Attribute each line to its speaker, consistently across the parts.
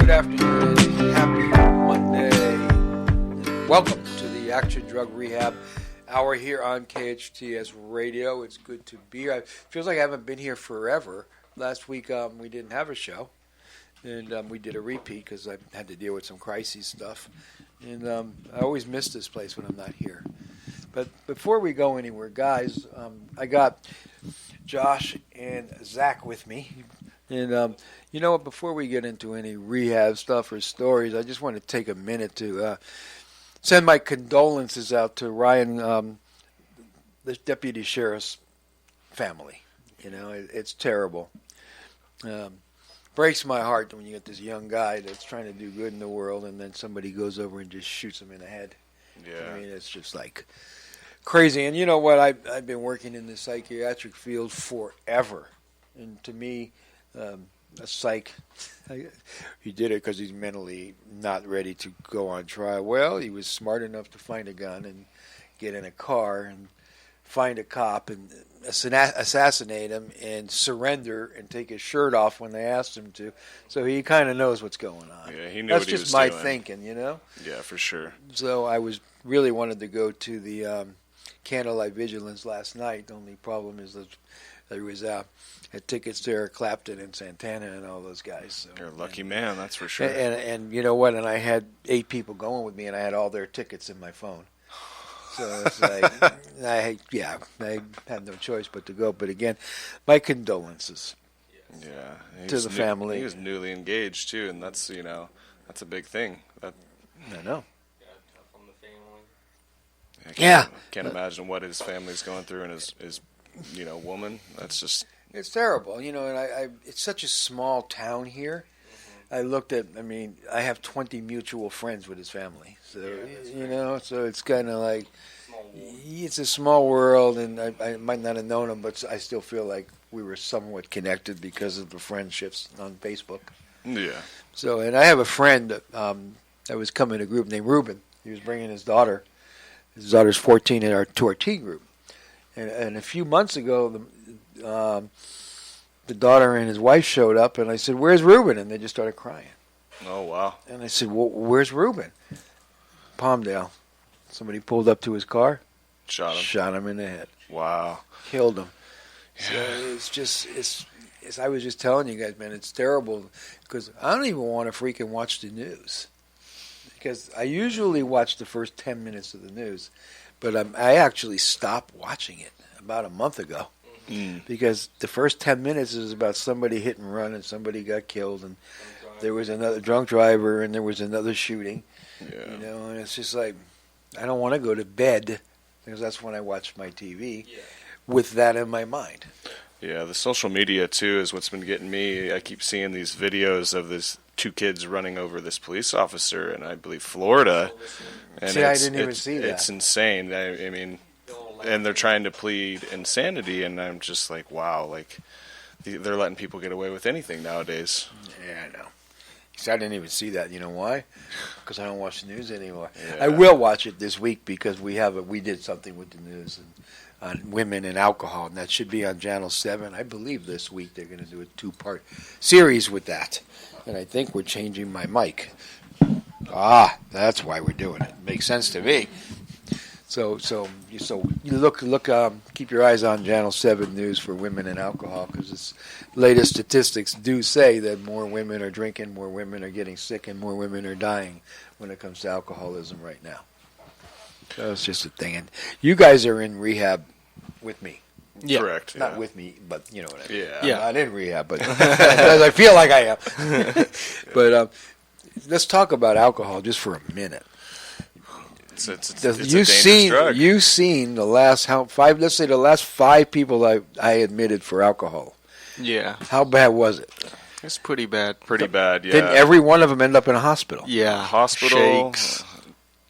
Speaker 1: Good afternoon and happy Monday. Welcome to the Action Drug Rehab Hour here on KHTS Radio. It's good to be here. It feels like I haven't been here forever. Last week we didn't have a show, and we did a repeat because I had to deal with some crisis stuff. And I always miss this place when I'm not here. But before we go anywhere, guys, I got Josh and Zach with me. And you know what, before we get into any rehab stuff or stories, I just want to take a minute to send my condolences out to Ryan, the deputy sheriff's family. You know, it's terrible. Breaks my heart when you get this young guy that's trying to do good in the world and then somebody goes over and just shoots him in the head. Yeah. I mean, it's just like crazy. And you know what, I've been working in the psychiatric field forever. And to me, a psych, he did it because he's mentally not ready to go on trial. Well, he was smart enough to find a gun and get in a car and find a cop and assassinate him and surrender and take his shirt off when they asked him to. So he kind of knows what's going on.
Speaker 2: Yeah, he knew
Speaker 1: That's
Speaker 2: what he
Speaker 1: just
Speaker 2: was
Speaker 1: my
Speaker 2: doing.
Speaker 1: thinking, you know?
Speaker 2: Yeah, for sure.
Speaker 1: So I really wanted to go to the candlelight vigilance last night. The only problem is that there was had tickets to Eric Clapton and Santana and all those guys. So,
Speaker 2: you're a lucky man, that's for sure.
Speaker 1: And you know what? And I had 8 people going with me, and I had all their tickets in my phone. So it's like, I had no choice but to go. But again, my condolences.
Speaker 2: Yeah,
Speaker 1: to the family.
Speaker 2: He was newly engaged too, and that's that's a big thing.
Speaker 1: I know.
Speaker 3: Tough on the family.
Speaker 2: I can't imagine what his family's going through and his woman. That's just.
Speaker 1: It's terrible, you know, and it's such a small town here. I looked at, I have 20 mutual friends with his family. So, so it's kind of like, it's a small world, and I might not have known him, but I still feel like we were somewhat connected because of the friendships on Facebook.
Speaker 2: Yeah.
Speaker 1: So, and I have a friend that was coming to a group named Ruben. He was bringing his daughter. His daughter's 14 in our teen group. And a few months ago, the daughter and his wife showed up, and I said, "Where's Ruben?" And they just started crying.
Speaker 2: Oh, wow.
Speaker 1: And I said, "Well, where's Ruben?" Palmdale. Somebody pulled up to his car. Shot him in the head.
Speaker 2: Wow.
Speaker 1: Killed him. So it's just, I was just telling you guys, man, it's terrible because I don't even want to freaking watch the news. Because I usually watch the first 10 minutes of the news, but I actually stopped watching it about a month ago. Because the first 10 minutes is about somebody hit and run and somebody got killed and there was another drunk driver and there was another shooting. Yeah. You know, and it's just like, I don't want to go to bed because that's when I watch my TV with that in my mind.
Speaker 2: Yeah, the social media too is what's been getting me. I keep seeing these videos of these 2 kids running over this police officer in, I believe, Florida. And
Speaker 1: I didn't even see that.
Speaker 2: It's insane. I mean, and they're trying to plead insanity, and I'm just like, wow, like they're letting people get away with anything nowadays.
Speaker 1: Yeah, I know. I didn't even see that. You know why? Because I don't watch the news anymore.
Speaker 2: Yeah.
Speaker 1: I will watch it this week because we did something with the news on women and alcohol, and that should be on Channel 7. I believe this week they're going to do a 2-part series with that, and I think we're changing my mic. That's why we're doing it. Makes sense to me. So you look. Keep your eyes on Channel 7 News for women and alcohol because its latest statistics do say that more women are drinking, more women are getting sick, and more women are dying when it comes to alcoholism right now. So it's just a thing. And you guys are in rehab with me.
Speaker 2: Yeah. Correct.
Speaker 1: Not
Speaker 2: yeah.
Speaker 1: with me, but you know what I mean.
Speaker 2: Yeah.
Speaker 1: I'm not in rehab, but I feel like I am. But let's talk about alcohol just for a minute.
Speaker 2: It's a dangerous drug.
Speaker 1: You've seen the last the last 5 people I admitted for alcohol.
Speaker 3: Yeah.
Speaker 1: How bad was it?
Speaker 3: It's pretty bad.
Speaker 2: Pretty bad, yeah.
Speaker 1: Didn't every one of them end up in a hospital?
Speaker 3: Yeah.
Speaker 2: Hospital.
Speaker 3: Shakes.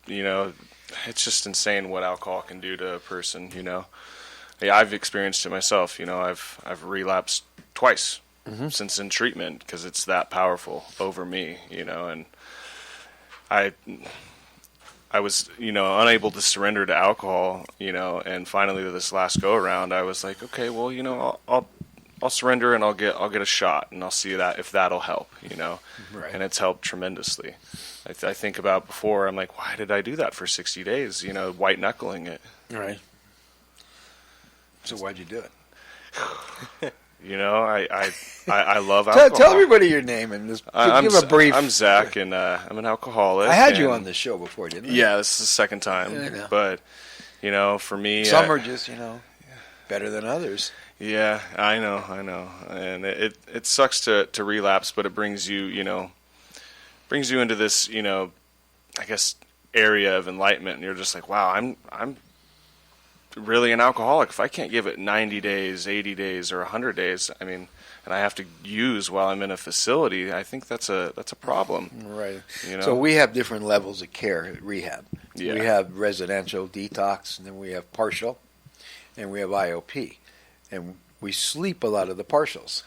Speaker 2: It's just insane what alcohol can do to a person, Yeah, I've experienced it myself, I've relapsed twice since in treatment because it's that powerful over me, and I was, unable to surrender to alcohol, and finally this last go around, I was like, okay, well, I'll surrender and I'll get a shot and I'll see that if that'll help,
Speaker 1: Right.
Speaker 2: And it's helped tremendously. I think about before, I'm like, why did I do that for 60 days? White knuckling it.
Speaker 1: Right. So why'd you do it?
Speaker 2: I love alcohol.
Speaker 1: Tell everybody your name and just give a brief.
Speaker 2: I'm Zach, and I'm an alcoholic.
Speaker 1: I had you on this show before, didn't I?
Speaker 2: Yeah, this is the second time.
Speaker 1: I know.
Speaker 2: But, for me...
Speaker 1: Some are just, better than others.
Speaker 2: Yeah, I know. And it sucks to relapse, but it brings you, into this, I guess, area of enlightenment, and you're just like, wow, I'm really an alcoholic. If I can't give it 90 days, 80 days, or 100 days, and I have to use while I'm in a facility, I think that's a problem.
Speaker 1: Right. So we have different levels of care at rehab.
Speaker 2: Yeah.
Speaker 1: We have residential detox, and then we have partial, and we have IOP. And we sleep a lot of the partials.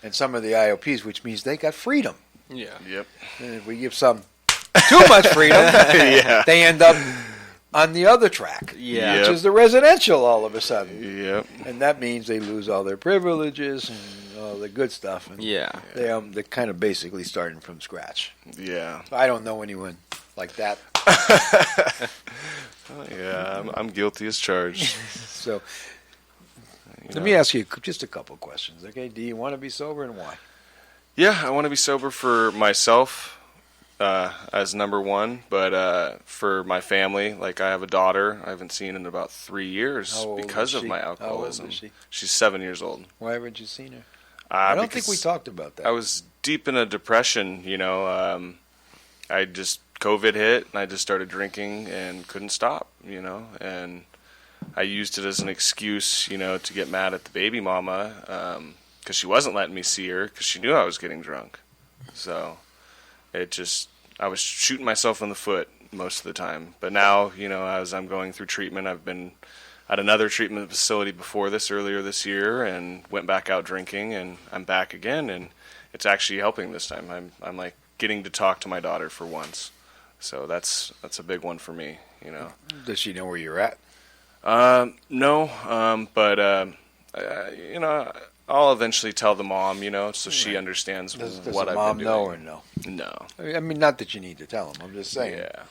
Speaker 1: And some of the IOPs, which means they got freedom.
Speaker 3: Yeah.
Speaker 2: Yep.
Speaker 1: And if we give some too much freedom, they end up on the other track,
Speaker 3: Yeah.
Speaker 1: which is the residential all of a sudden.
Speaker 2: Yep.
Speaker 1: And that means they lose all their privileges and all the good stuff. And
Speaker 3: Yeah.
Speaker 1: they're kind of basically starting from scratch.
Speaker 2: Yeah.
Speaker 1: I don't know anyone like that.
Speaker 2: Yeah, I'm guilty as charged.
Speaker 1: So let me ask you just a couple questions, okay? Do you want to be sober, and why?
Speaker 2: Yeah, I want to be sober for myself as number one, but for my family, like I have a daughter I haven't seen in about 3 years
Speaker 1: How old
Speaker 2: because
Speaker 1: is
Speaker 2: of
Speaker 1: she?
Speaker 2: my
Speaker 1: How old
Speaker 2: alcoholism.
Speaker 1: is she?
Speaker 2: She's 7 years old.
Speaker 1: Why haven't you seen her? I don't think we
Speaker 2: Because
Speaker 1: talked about that.
Speaker 2: I was deep in a depression, I just, COVID hit, and I just started drinking and couldn't stop, and I used it as an excuse, to get mad at the baby mama, because she wasn't letting me see her because she knew I was getting drunk. So I was shooting myself in the foot most of the time. But now, as I'm going through treatment, I've been at another treatment facility before this earlier this year and went back out drinking, and I'm back again, and it's actually helping this time. I'm like getting to talk to my daughter for once. So that's a big one for me,
Speaker 1: Does she know where you're at?
Speaker 2: No, but I'll eventually tell the mom, so she understands
Speaker 1: Does
Speaker 2: what
Speaker 1: the
Speaker 2: I've
Speaker 1: mom
Speaker 2: been doing.
Speaker 1: know or no?
Speaker 2: No.
Speaker 1: I mean, not that you need to tell them. I'm just saying.
Speaker 2: Yeah.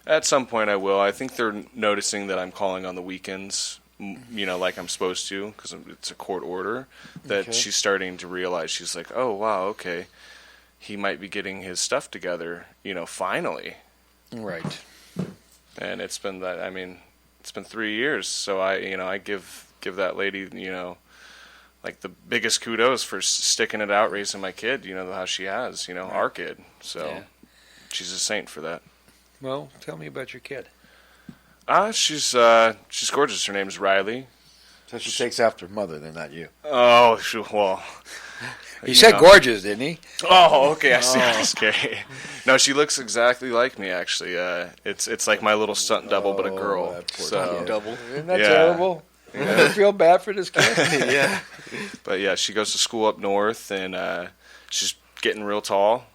Speaker 2: At some point I will. I think they're noticing that I'm calling on the weekends, like I'm supposed to, because it's a court order, that
Speaker 1: Okay.
Speaker 2: she's starting to realize. She's like, oh, wow, okay. He might be getting his stuff together, finally.
Speaker 1: Right.
Speaker 2: And it's been it's been 3 years. So I give that lady, like the biggest kudos for sticking it out, raising my kid, how she has, our kid. So
Speaker 3: Yeah.
Speaker 2: she's a saint for that.
Speaker 1: Well, tell me about your kid.
Speaker 2: She's gorgeous. Her name's Riley.
Speaker 1: So she takes after her mother, then, not you.
Speaker 2: Oh, well.
Speaker 1: He said gorgeous, didn't he?
Speaker 2: Oh, okay. I see. That's scary. No, she looks exactly like me. Actually, it's like my little stunt double, but a girl.
Speaker 1: That poor
Speaker 2: So,
Speaker 1: kid.
Speaker 3: Double.
Speaker 1: Isn't that
Speaker 2: Yeah.
Speaker 1: terrible? You ever feel bad for this kid?
Speaker 3: Yeah.
Speaker 2: but yeah, she goes to school up north, and she's getting real tall.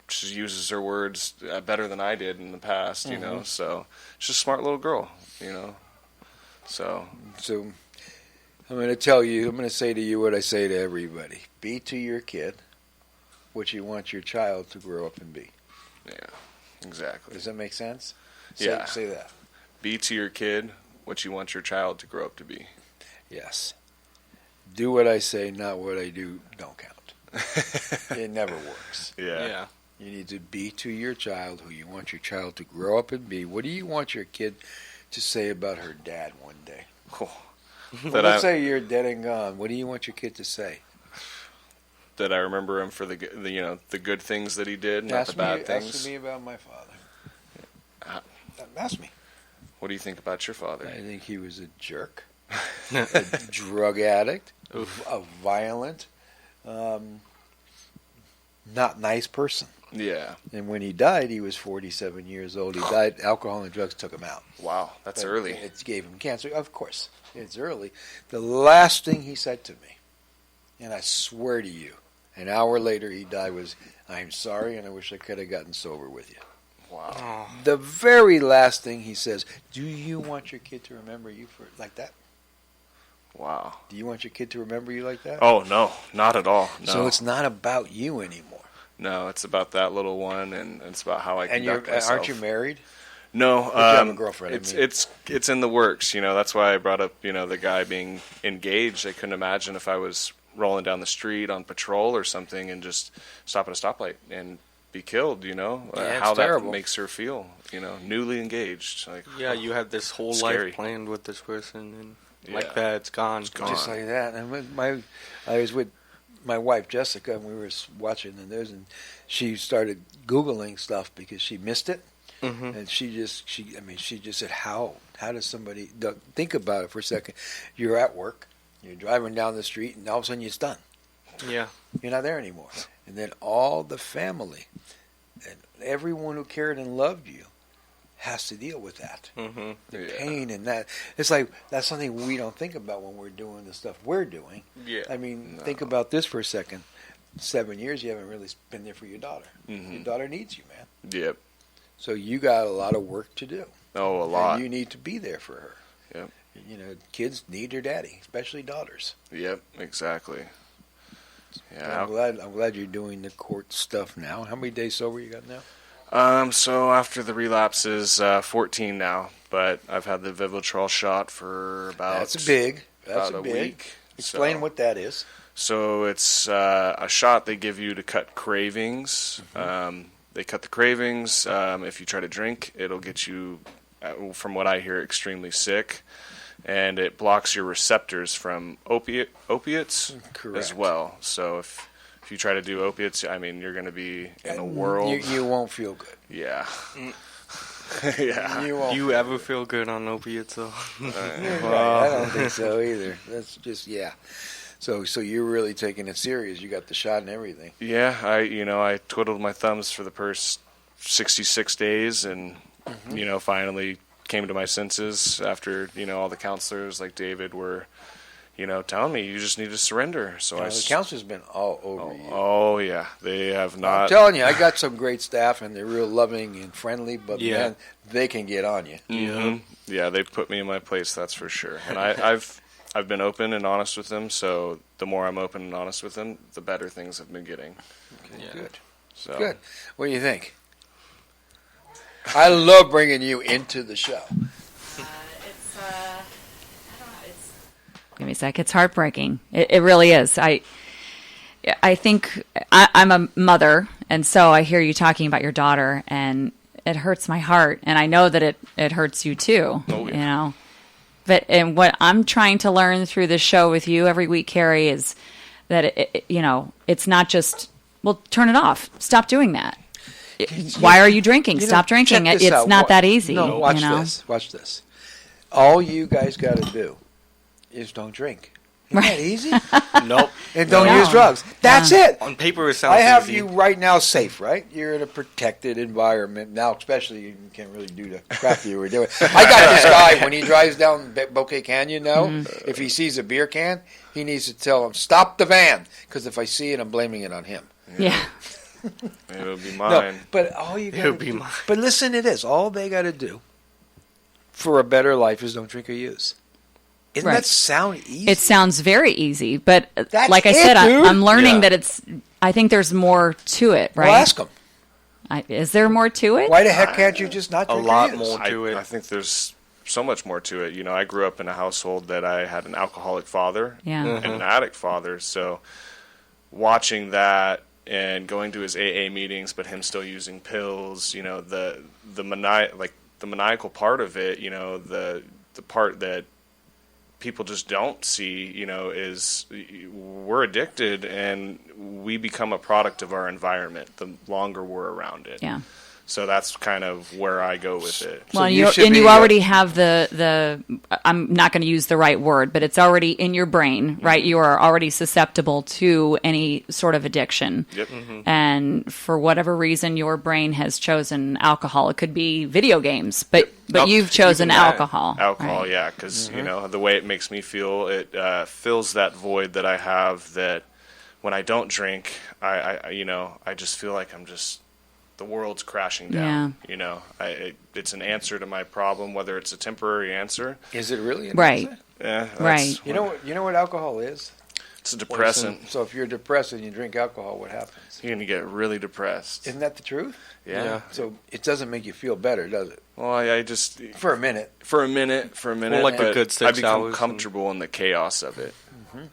Speaker 2: She uses her words better than I did in the past. So she's a smart little girl. So
Speaker 1: So I'm going to say to you what I say to everybody. Be to your kid what you want your child to grow up and be.
Speaker 2: yeah, exactly.
Speaker 1: Does that make sense?
Speaker 2: Yeah.
Speaker 1: Say that.
Speaker 2: Be to your kid what you want your child to grow up to be.
Speaker 1: Yes. Do what I say, not what I do. Don't count. It never works.
Speaker 2: Yeah.
Speaker 1: You need to be to your child who you want your child to grow up and be. What do you want your kid to say about her dad one day?
Speaker 2: Cool.
Speaker 1: Let's say you're dead and gone. What do you want your kid to say?
Speaker 2: That I remember him for the good things that he did, not the bad things.
Speaker 1: Ask me about my father. Ask me.
Speaker 2: What do you think about your father?
Speaker 1: I think he was a jerk, a drug addict, a violent, not nice person.
Speaker 2: Yeah.
Speaker 1: And when he died, he was 47 years old. He died. Alcohol and drugs took him out.
Speaker 2: Wow, that's
Speaker 1: But
Speaker 2: early.
Speaker 1: It gave him cancer. Of course, it's early. The last thing he said to me, and I swear to you, an hour later he died, was, "I'm sorry, and I wish I could have gotten sober with you."
Speaker 2: Wow.
Speaker 3: Oh.
Speaker 1: The very last thing he says, "Do you want your kid to remember you for like that?"
Speaker 2: Wow.
Speaker 1: Do you want your kid to remember you like that?
Speaker 2: Oh, no, not at all. No.
Speaker 1: So it's not about you anymore.
Speaker 2: No, it's about that little one, and it's about how I
Speaker 1: And
Speaker 2: conduct myself.
Speaker 1: aren't you married?
Speaker 2: No,
Speaker 1: But you have a girlfriend.
Speaker 2: It's in the works. That's why I brought up the guy being engaged. I couldn't imagine if I was rolling down the street on patrol or something and just stop at a stoplight and be killed. How
Speaker 1: terrible.
Speaker 2: that makes her feel. Newly engaged. Like,
Speaker 3: Yeah, you had this whole
Speaker 2: scary.
Speaker 3: life planned with this person, and
Speaker 2: Yeah.
Speaker 3: like that, it's gone.
Speaker 2: gone.
Speaker 1: Just like that. And I was with my wife Jessica, and we were watching the news, and she started Googling stuff because she missed it.
Speaker 3: Mm-hmm.
Speaker 1: And she just said, how does somebody think about it for a second? You're at work, you're driving down the street, and all of a sudden you're stunned.
Speaker 3: Yeah.
Speaker 1: You're not there anymore. And then all the family and everyone who cared and loved you has to deal with that.
Speaker 3: Mm-hmm.
Speaker 1: The pain and that. It's like that's something we don't think about when we're doing the stuff we're doing.
Speaker 3: Yeah.
Speaker 1: I mean, think about this for a second. 7 years you haven't really been there for your daughter.
Speaker 2: Mm-hmm.
Speaker 1: Your daughter needs you, man.
Speaker 2: Yep.
Speaker 1: So you got a lot of work to do.
Speaker 2: Oh, a lot.
Speaker 1: And you need to be there for her.
Speaker 2: Yep.
Speaker 1: Kids need their daddy, especially daughters.
Speaker 2: Yep. Exactly. Yeah.
Speaker 1: I'm glad you're doing the court stuff now. How many days sober you got now?
Speaker 2: So after the relapses, 14 now, but I've had the Vivitrol shot for about
Speaker 1: That's big.
Speaker 2: about
Speaker 1: That's
Speaker 2: a
Speaker 1: big.
Speaker 2: week.
Speaker 1: Explain what that is.
Speaker 2: So it's a shot they give you to cut cravings. They cut the cravings. If you try to drink, it'll get you, from what I hear, extremely sick. And it blocks your receptors from opiates
Speaker 1: Correct.
Speaker 2: as well. So if you try to do opiates, you're going to be in a world.
Speaker 1: You won't feel good.
Speaker 2: Yeah. Yeah.
Speaker 1: You won't.
Speaker 3: Do you ever feel good on opiates, though?
Speaker 1: Right. I don't think so either. That's just So you're really taking it serious. You got the shot and everything.
Speaker 2: Yeah, I twiddled my thumbs for the first 66 days and, finally came to my senses after, all the counselors like David were, telling me you just need to surrender. So
Speaker 1: The counselor's been all over you.
Speaker 2: Oh, yeah. They have not.
Speaker 1: I'm telling you, I got some great staff, and they're real loving and friendly, but
Speaker 3: Yeah.
Speaker 1: man, they can get on you.
Speaker 2: Mhm. Yeah, they put me in my place, that's for sure. And I've been open and honest with them, so the more I'm open and honest with them, the better things have been getting.
Speaker 1: Okay,
Speaker 3: Yeah.
Speaker 1: Good.
Speaker 2: So
Speaker 1: Good. What do you think? I love bringing you into the show.
Speaker 4: I don't know. Give me a sec. It's heartbreaking. It really is. I think I'm a mother, and so I hear you talking about your daughter, and it hurts my heart, and I know that it hurts you too.
Speaker 2: Oh, yeah.
Speaker 4: And what I'm trying to learn through this show with you every week, Cary, is that it's not just turn it off. Stop doing that. Why are you drinking? Stop drinking.
Speaker 1: Check this
Speaker 4: It's
Speaker 1: out.
Speaker 4: not that easy.
Speaker 1: No, watch this. Watch this. All you guys got to do is don't drink. Isn't that easy?
Speaker 3: Nope.
Speaker 1: And don't
Speaker 4: No.
Speaker 1: use drugs. That's it.
Speaker 3: On paper, it sounds
Speaker 1: I have
Speaker 3: easy.
Speaker 1: you right now safe, right? You're in a protected environment. Now, especially, you can't really do the crap you were doing. I got this guy, when he drives down Bouquet Canyon now, if he sees a beer can, he needs to tell him, stop the van, because if I see it, I'm blaming it on him.
Speaker 4: Yeah.
Speaker 2: it'll be
Speaker 1: No,
Speaker 2: mine.
Speaker 1: but all you got
Speaker 3: It'll
Speaker 1: to
Speaker 3: be
Speaker 1: do.
Speaker 3: mine.
Speaker 1: But listen to this. All they got to do for a better life is don't drink or use. Doesn't
Speaker 4: Right.
Speaker 1: that sound easy?
Speaker 4: It sounds very easy, but
Speaker 1: That's
Speaker 4: like I
Speaker 1: it,
Speaker 4: said,
Speaker 1: dude.
Speaker 4: I'm learning
Speaker 2: Yeah.
Speaker 4: that I think there's more to it, right?
Speaker 1: Well, ask him.
Speaker 4: Is there more to it?
Speaker 1: Why the heck can't you just not
Speaker 3: A
Speaker 1: drink
Speaker 3: lot
Speaker 1: or use?
Speaker 3: more to it.
Speaker 2: I think there's so much more to it. I grew up in a household that I had an alcoholic father
Speaker 4: Yeah.
Speaker 2: and an addict father. So watching that and going to his AA meetings, but him still using pills, the maniacal part of it, the part that people just don't see, is we're addicted and we become a product of our environment the longer we're around it.
Speaker 4: Yeah.
Speaker 2: So that's kind of where I go with it.
Speaker 4: Well,
Speaker 1: you
Speaker 4: you
Speaker 1: should
Speaker 4: and
Speaker 1: be,
Speaker 4: you already have the I'm not going to use the right word, but it's already in your brain, right? You are already susceptible to any sort of addiction.
Speaker 2: Yep.
Speaker 4: And for whatever reason, your brain has chosen alcohol. It could be video games, but you've chosen
Speaker 2: Even that,
Speaker 4: alcohol.
Speaker 2: Alcohol,
Speaker 4: right?
Speaker 2: yeah, because the way it makes me feel, it fills that void that I have. That when I don't drink, I just feel like the world's crashing down. It's an answer to my problem, whether it's a temporary answer.
Speaker 1: Is it really?
Speaker 4: Right.
Speaker 2: Yeah, that's
Speaker 4: Right.
Speaker 1: You know what alcohol is?
Speaker 2: It's a depressant.
Speaker 1: So if you're depressed and you drink alcohol, what happens?
Speaker 2: You're gonna get really depressed.
Speaker 1: Isn't that the truth?
Speaker 2: Yeah.
Speaker 1: So it doesn't make you feel better, does it?
Speaker 2: Well, I just
Speaker 1: For a minute.
Speaker 2: for a minute,
Speaker 3: like
Speaker 2: but
Speaker 3: a good 6
Speaker 2: I become
Speaker 3: hours
Speaker 2: comfortable in the chaos of it.
Speaker 1: You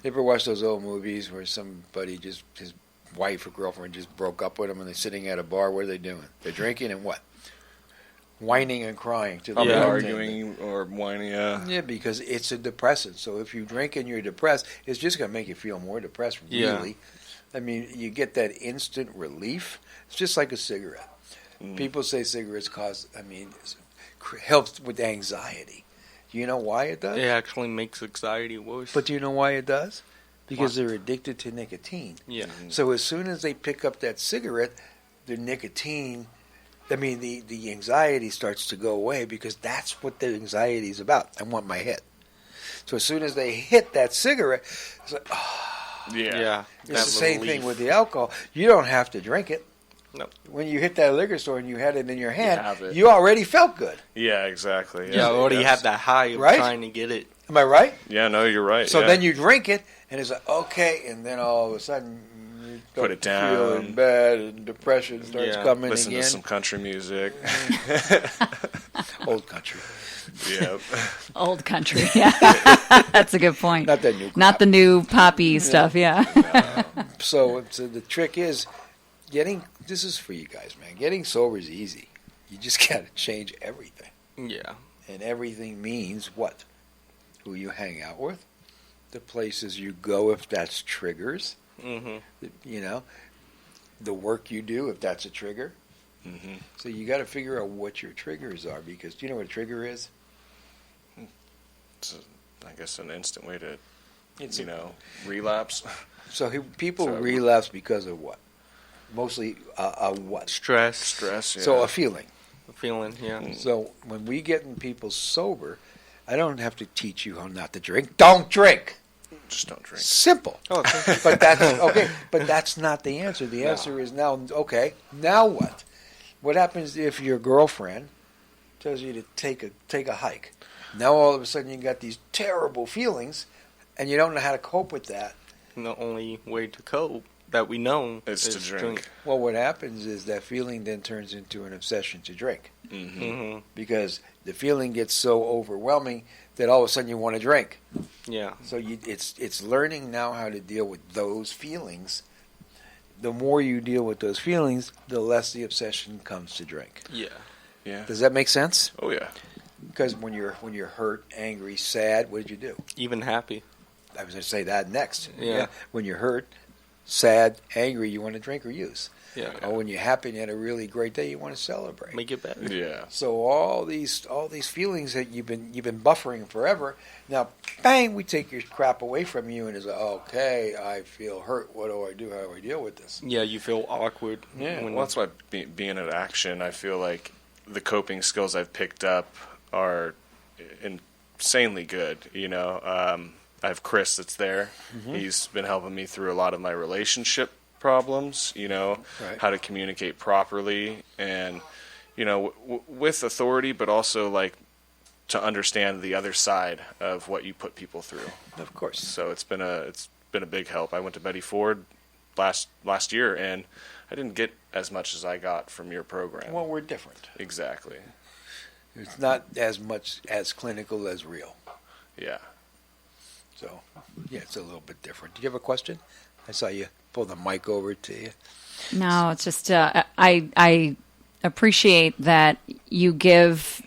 Speaker 1: ever watch those old movies where somebody his wife or girlfriend just broke up with him and they're sitting at a bar? What are they doing? They're drinking and what? Whining and crying to the
Speaker 2: Probably
Speaker 1: bartender.
Speaker 2: arguing or whining.
Speaker 1: Yeah, because it's a depressant. So if you drink and you're depressed, it's just going to make you feel more depressed, really.
Speaker 3: Yeah.
Speaker 1: I mean, you get that instant relief. It's just like a cigarette. People say cigarettes helps with anxiety. Do you know why it does?
Speaker 3: It actually makes anxiety worse.
Speaker 1: But do you know why it does? Because they're addicted to nicotine.
Speaker 3: yeah.
Speaker 1: So as soon as they pick up that cigarette, the nicotine, the anxiety starts to go away because that's what the anxiety is about. I want my hit. So as soon as they hit that cigarette, it's like,
Speaker 2: Yeah.
Speaker 1: it's
Speaker 3: That
Speaker 1: the same
Speaker 3: relief.
Speaker 1: thing with the alcohol. You don't have to drink it.
Speaker 3: No.
Speaker 1: When you hit that liquor store and you had it in your hand,
Speaker 2: have it.
Speaker 1: you already felt good.
Speaker 2: Yeah, exactly.
Speaker 3: Yeah, I already
Speaker 2: yes.
Speaker 3: had that high of
Speaker 1: Right?
Speaker 3: trying to get it.
Speaker 1: Am I right?
Speaker 2: Yeah, no, you're right.
Speaker 1: So
Speaker 2: yeah.
Speaker 1: then you drink it, and it's like, okay, and then all of a sudden you
Speaker 2: Put
Speaker 1: start
Speaker 2: it down.
Speaker 1: feeling bad, and depression starts
Speaker 3: Yeah,
Speaker 1: coming
Speaker 2: listen
Speaker 1: again.
Speaker 2: to some country music.
Speaker 1: Old country.
Speaker 2: Yep.
Speaker 4: Old country. Yeah. That's a good point.
Speaker 1: Not that new crap.
Speaker 4: Not the new poppy stuff. Yeah.
Speaker 1: So the trick is this is for you guys, man. Getting sober is easy. You just got to change everything.
Speaker 3: Yeah.
Speaker 1: And everything means what? Who you hang out with, the places you go if that's triggers,
Speaker 3: Mm-hmm.
Speaker 1: the work you do if that's a trigger.
Speaker 2: hmm
Speaker 1: So you got to figure out what your triggers are, because do you know what a trigger is?
Speaker 2: It's, I guess, an instant way to,
Speaker 1: It's
Speaker 2: relapse.
Speaker 1: So people
Speaker 2: So-
Speaker 1: relapse because of what? Mostly what?
Speaker 3: Stress.
Speaker 2: Stress. Yeah.
Speaker 1: So a feeling.
Speaker 3: Feeling, yeah.
Speaker 1: So when we get people sober, I don't have to teach you how not to drink. Don't drink.
Speaker 2: Just don't drink.
Speaker 1: Simple.
Speaker 3: Oh, okay.
Speaker 1: But that's okay. But that's not the answer. The answer is now. Okay. Now what? What happens if your girlfriend tells you to take a hike? Now all of a sudden you got these terrible feelings, and you don't know how to cope with that.
Speaker 3: And the only way to cope that we know
Speaker 2: Is to drink.
Speaker 1: Well, what happens is that feeling then turns into an obsession to drink,
Speaker 2: Mm-hmm.
Speaker 3: Mm-hmm.
Speaker 1: because the feeling gets so overwhelming that all of a sudden you want to drink.
Speaker 3: Yeah.
Speaker 1: So it's learning now how to deal with those feelings. The more you deal with those feelings, the less the obsession comes to drink.
Speaker 3: Yeah.
Speaker 2: Yeah.
Speaker 1: Does that make sense?
Speaker 2: Oh yeah.
Speaker 1: Because when you're hurt, angry, sad, what did you do?
Speaker 3: Even happy.
Speaker 1: I was going to say that next.
Speaker 3: Yeah.
Speaker 1: When you're hurt, sad, angry, you want to drink or use.
Speaker 3: Yeah.
Speaker 1: Or when you're happy and you had a really great day, you want to celebrate.
Speaker 3: Make it better.
Speaker 2: Yeah.
Speaker 1: So all these feelings that you've been buffering forever, now bang, we take your crap away from you, and it's like, okay, I feel hurt. What do I do? How do I deal with this?
Speaker 3: Yeah, you feel awkward.
Speaker 1: Yeah,
Speaker 3: when-
Speaker 2: Well, that's why being at Action, I feel like the coping skills I've picked up are insanely good. I have Chris that's there.
Speaker 1: Mm-hmm.
Speaker 2: He's been helping me through a lot of my relationship problems,
Speaker 1: Right.
Speaker 2: how to communicate properly and, with authority, but also like to understand the other side of what you put people through.
Speaker 1: Of course.
Speaker 2: So it's been a big help. I went to Betty Ford last year, and I didn't get as much as I got from your program.
Speaker 1: Well, we're different.
Speaker 2: Exactly.
Speaker 1: It's not as much as clinical as real.
Speaker 2: Yeah.
Speaker 1: So, yeah, it's a little bit different. Do you have a question? I saw you pull the mic over to you.
Speaker 4: No, it's just I appreciate that you give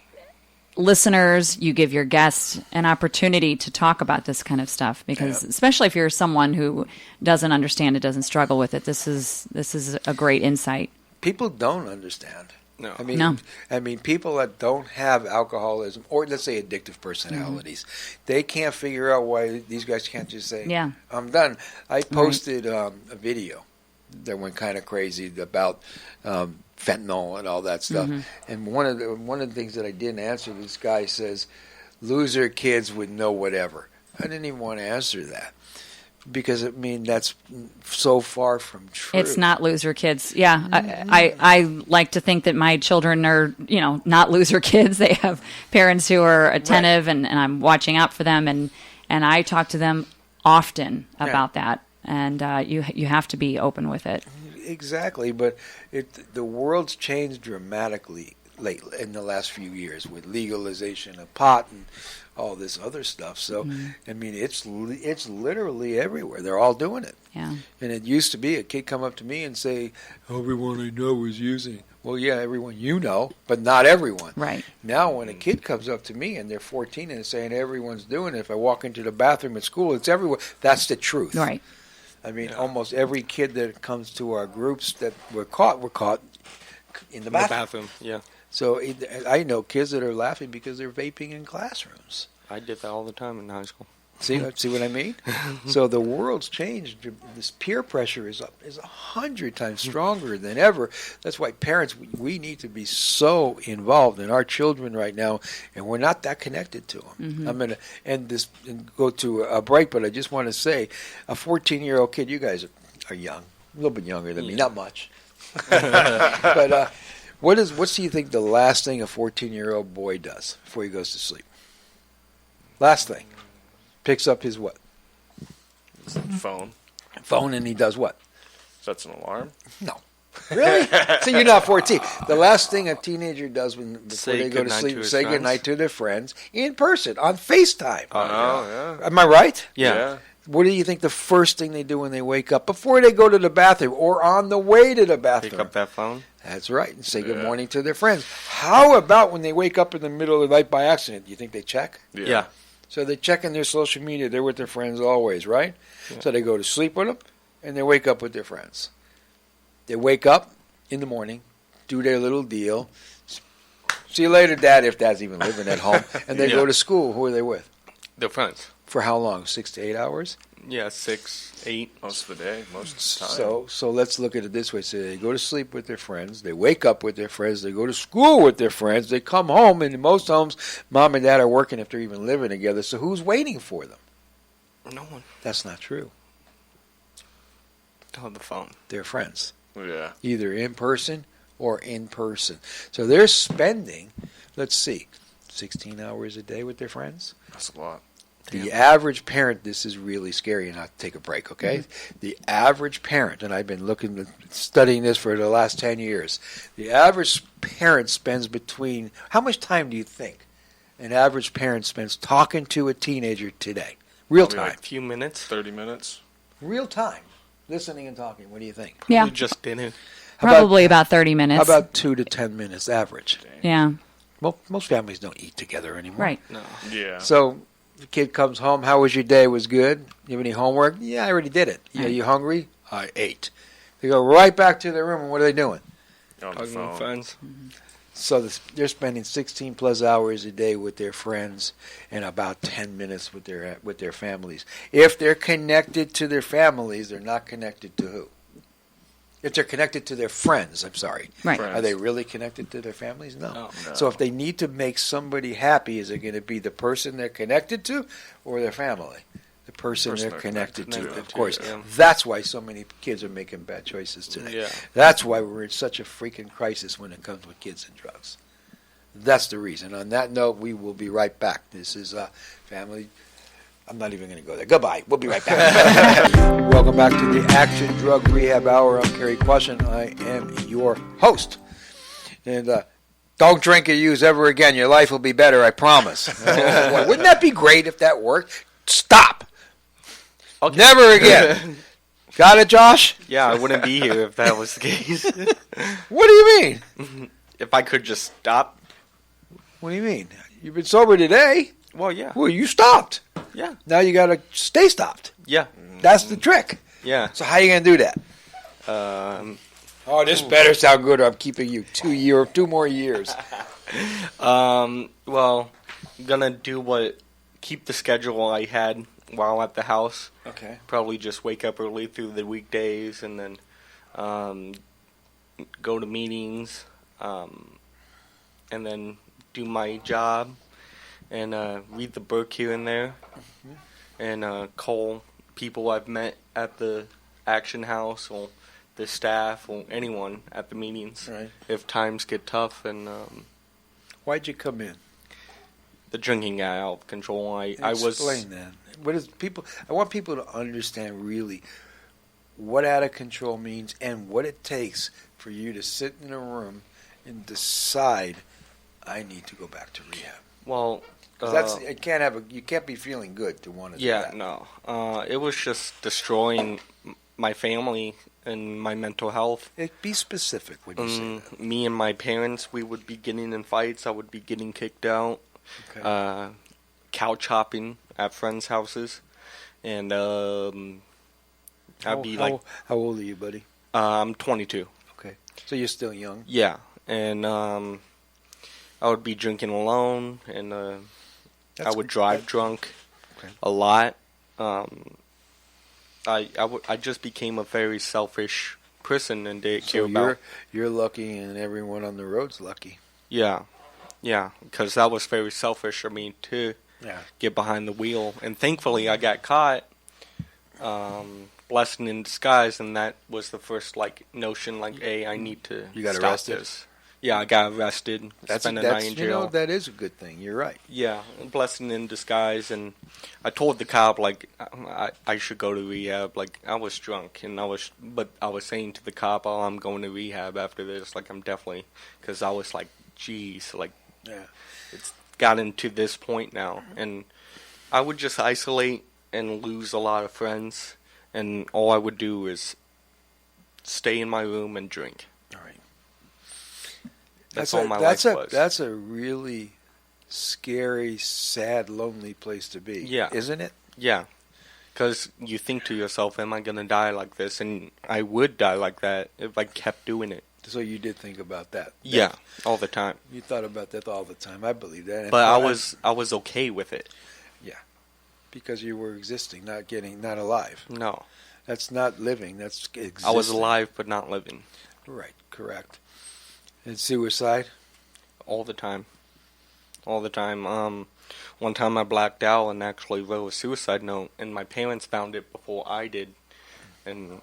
Speaker 4: listeners, you give your guests an opportunity to talk about this kind of stuff, because especially if you're someone who doesn't understand it, doesn't struggle with it, this is a great insight.
Speaker 1: People don't understand.
Speaker 3: No.
Speaker 1: I mean, people that don't have alcoholism, or let's say addictive personalities, they can't figure out why these guys can't just say,
Speaker 4: Yeah.
Speaker 1: I'm done. I posted a video that went kind of crazy about fentanyl and all that stuff. And one of the things that I didn't answer, this guy says, loser kids would know whatever. I didn't even want to answer that. Because that's so far from true.
Speaker 4: It's not loser kids. Yeah, I like to think that my children are, not loser kids. They have parents who are attentive, and I'm watching out for them, and I talk to them often about that. And you have to be open with it.
Speaker 1: Exactly, but the world's changed dramatically lately in the last few years with legalization of pot and all this other stuff. So, it's literally everywhere. They're all doing it.
Speaker 4: Yeah.
Speaker 1: And it used to be a kid come up to me and say, everyone I know is using. Well, yeah, everyone you know, but not everyone.
Speaker 4: Right.
Speaker 1: Now, when a kid comes up to me and they're 14 and saying everyone's doing it, if I walk into the bathroom at school, it's everywhere. That's the truth.
Speaker 4: Right.
Speaker 1: Almost every kid that comes to our groups that were caught in the bathroom.
Speaker 3: Yeah.
Speaker 1: So I know kids that are laughing because they're vaping in classrooms.
Speaker 3: I did that all the time in high school.
Speaker 1: See what I mean? So the world's changed. This peer pressure is 100 times stronger than ever. That's why parents, we need to be so involved in our children right now, and we're not that connected to them. I'm going to end this and go to a break, but I just want to say, a 14-year-old kid, you guys are young, a little bit younger than me, not much. But what do you think the last thing a 14-year-old boy does before he goes to sleep? Last thing. Picks up his what? Phone, and he does what?
Speaker 2: Sets an alarm?
Speaker 1: No. Really? So you're not 14. The last thing a teenager does before they go to sleep is say goodnight to their friends in person, on FaceTime.
Speaker 2: Oh, yeah.
Speaker 1: Am I right?
Speaker 3: Yeah.
Speaker 1: What do you think the first thing they do when they wake up, before they go to the bathroom or on the way to the bathroom?
Speaker 3: Pick up that phone.
Speaker 1: That's right, and say good morning to their friends. How about when they wake up in the middle of the night by accident? Do you think they check?
Speaker 3: Yeah.
Speaker 1: So they're checking their social media. They're with their friends always, right? Yeah. So they go to sleep with them, and they wake up with their friends. They wake up in the morning, do their little deal. See you later, Dad, if Dad's even living at home. And they go to school. Who are they with?
Speaker 3: Their friends.
Speaker 1: For how long? 6 to 8 hours?
Speaker 3: Yeah, 6, 8.
Speaker 2: Most of the day, most of the time.
Speaker 1: So let's look at it this way. So they go to sleep with their friends. They wake up with their friends. They go to school with their friends. They come home. And in most homes, Mom and Dad are working if they're even living together. So who's waiting for them?
Speaker 3: No one.
Speaker 1: That's not true.
Speaker 3: On the phone.
Speaker 1: They're friends.
Speaker 2: Yeah.
Speaker 1: Either in person or in person. So they're spending, let's see, 16 hours a day with their friends.
Speaker 2: That's a lot.
Speaker 1: The average parent, this is really scary, and I'll take a break, okay? The average parent, and I've been studying this for the last 10 years, the average parent spends how much time do you think an average parent spends talking to a teenager today? Real time.
Speaker 3: Like a few minutes.
Speaker 2: 30 minutes.
Speaker 1: Real time. Listening and talking. What do you think?
Speaker 4: Yeah.
Speaker 3: We just didn't.
Speaker 4: Probably about 30 minutes.
Speaker 1: How about 2 to 10 minutes average?
Speaker 4: Yeah.
Speaker 1: Well, most families don't eat together anymore.
Speaker 4: Right.
Speaker 3: No.
Speaker 2: Yeah.
Speaker 1: So the kid comes home. How was your day? Was good? You have any homework? Yeah, I already did it. Yeah, you hungry? I ate. They go right back to their room, and what are they doing?
Speaker 2: On the phone.
Speaker 3: Friends.
Speaker 1: So they're spending 16 plus hours a day with their friends and about 10 minutes with their families. If they're connected to their families, they're not connected to who? If they're connected to their friends, I'm sorry.
Speaker 4: Right.
Speaker 1: Are they really connected to their families? No.
Speaker 3: No.
Speaker 1: So if they need to make somebody happy, is it going to be the person they're connected to or their family? The person they're connected to, of course.
Speaker 3: Yeah.
Speaker 1: That's why so many kids are making bad choices today.
Speaker 3: Yeah.
Speaker 1: That's why we're in such a freaking crisis when it comes with kids and drugs. That's the reason. On that note, we will be right back. This is Family. I'm not even going to go there. Goodbye. We'll be right back. Welcome back to the Action Drug Rehab Hour. I'm Cary Quashen. I am your host. And don't drink or use ever again. Your life will be better, I promise. Boy, wouldn't that be great if that worked? Stop. Okay. Never again. Got it, Josh?
Speaker 3: Yeah, I wouldn't be here if that was the case.
Speaker 1: What do you mean?
Speaker 3: If I could just stop.
Speaker 1: What do you mean? You've been sober today.
Speaker 3: Well, yeah.
Speaker 1: Well, you stopped.
Speaker 3: Yeah.
Speaker 1: Now you got to stay stopped.
Speaker 3: Yeah.
Speaker 1: That's the trick.
Speaker 3: Yeah.
Speaker 1: So how are you going to do that?
Speaker 3: Oh,
Speaker 1: this better sound good, or I'm keeping you 2 more years.
Speaker 3: Well, gonna keep the schedule I had while at the house.
Speaker 1: Okay.
Speaker 3: Probably just wake up early through the weekdays and then go to meetings and then do my job and read the book here and there and call people I've met at the Action House or the staff or anyone at the meetings.
Speaker 1: Right.
Speaker 3: If times get tough and
Speaker 1: Why'd you come in?
Speaker 3: the drinking got out of control. I was
Speaker 1: Explain that. What is people? I want people to understand really what out of control means and what it takes for you to sit in a room and decide I need to go back to rehab.
Speaker 3: well.
Speaker 1: 'Cause you can't be feeling good to want to do
Speaker 3: Yeah,
Speaker 1: that.
Speaker 3: no. It was just destroying my family and my mental health.
Speaker 1: Be specific when you say that.
Speaker 3: Me and my parents, we would be getting in fights. I would be getting kicked out.
Speaker 1: Okay.
Speaker 3: Couch hopping at friends' houses, and I'd be like,
Speaker 1: how old are you, buddy?
Speaker 3: I'm 22.
Speaker 1: Okay, so you're still young.
Speaker 3: Yeah, and I would be drinking alone, and I would drive drunk
Speaker 1: Okay.
Speaker 3: a lot. I just became a very selfish person and didn't care
Speaker 1: So
Speaker 3: about.
Speaker 1: you're lucky, and everyone on the road's lucky.
Speaker 3: Yeah, because that was very selfish of me to
Speaker 1: Yeah.
Speaker 3: get behind the wheel, and thankfully I got caught. Blessing in disguise, and that was the first notion. Hey, I need to.
Speaker 1: You got
Speaker 3: stop
Speaker 1: arrested?
Speaker 3: This. Yeah, I got arrested. Spent a night in jail.
Speaker 1: that is a good thing. You're right.
Speaker 3: Yeah, blessing in disguise, and I told the cop I should go to rehab. I was drunk, and I was saying to the cop, "Oh, I'm going to rehab after this." I'm definitely, because I was geez,
Speaker 1: Yeah.
Speaker 3: it's gotten to this point now, and I would just isolate and lose a lot of friends, and all I would do is stay in my room and drink.
Speaker 1: All right.
Speaker 3: That's all my life was.
Speaker 1: That's a really scary, sad, lonely place to be.
Speaker 3: Yeah.
Speaker 1: Isn't it?
Speaker 3: Yeah, because you think to yourself, am I going to die like this? And I would die like that if I kept doing it.
Speaker 1: So you did think about that.
Speaker 3: Yeah, all the time.
Speaker 1: You thought about that all the time. I believe that.
Speaker 3: But I was okay with it.
Speaker 1: Because you were existing, not alive.
Speaker 3: No.
Speaker 1: That's not living. That's existing.
Speaker 3: I was alive but not living.
Speaker 1: Right. Correct. And suicide?
Speaker 3: All the time. All the time. One time I blacked out and actually wrote a suicide note, and my parents found it before I did. And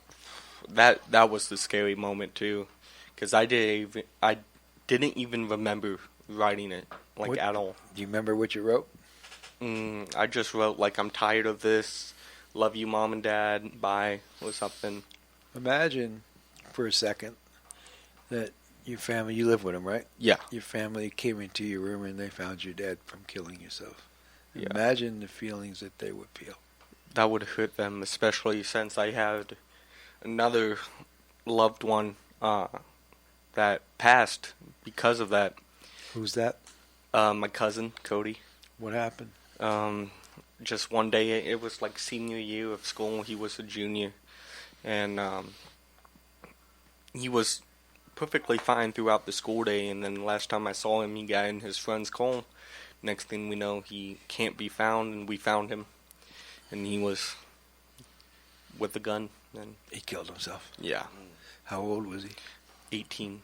Speaker 3: that was the scary moment too, because I didn't even remember writing it at all.
Speaker 1: Do you remember what you wrote?
Speaker 3: I just wrote I'm tired of this. Love you, Mom and Dad. Bye, or something.
Speaker 1: Imagine for a second that your family, you live with them, right?
Speaker 3: Yeah.
Speaker 1: Your family came into your room and they found you dead from killing yourself.
Speaker 3: Yeah.
Speaker 1: Imagine the feelings that they would feel.
Speaker 3: That would hurt them, especially since I had another loved one that passed because of that.
Speaker 1: Who's that?
Speaker 3: My cousin, Cody.
Speaker 1: What happened?
Speaker 3: Just one day, it was senior year of school. He was a junior, and he was perfectly fine throughout the school day. And then last time I saw him, he got in his friend's car. Next thing we know, he can't be found, and we found him, and he was with a gun. And
Speaker 1: He killed himself.
Speaker 3: yeah,
Speaker 1: How old was he?
Speaker 3: 18.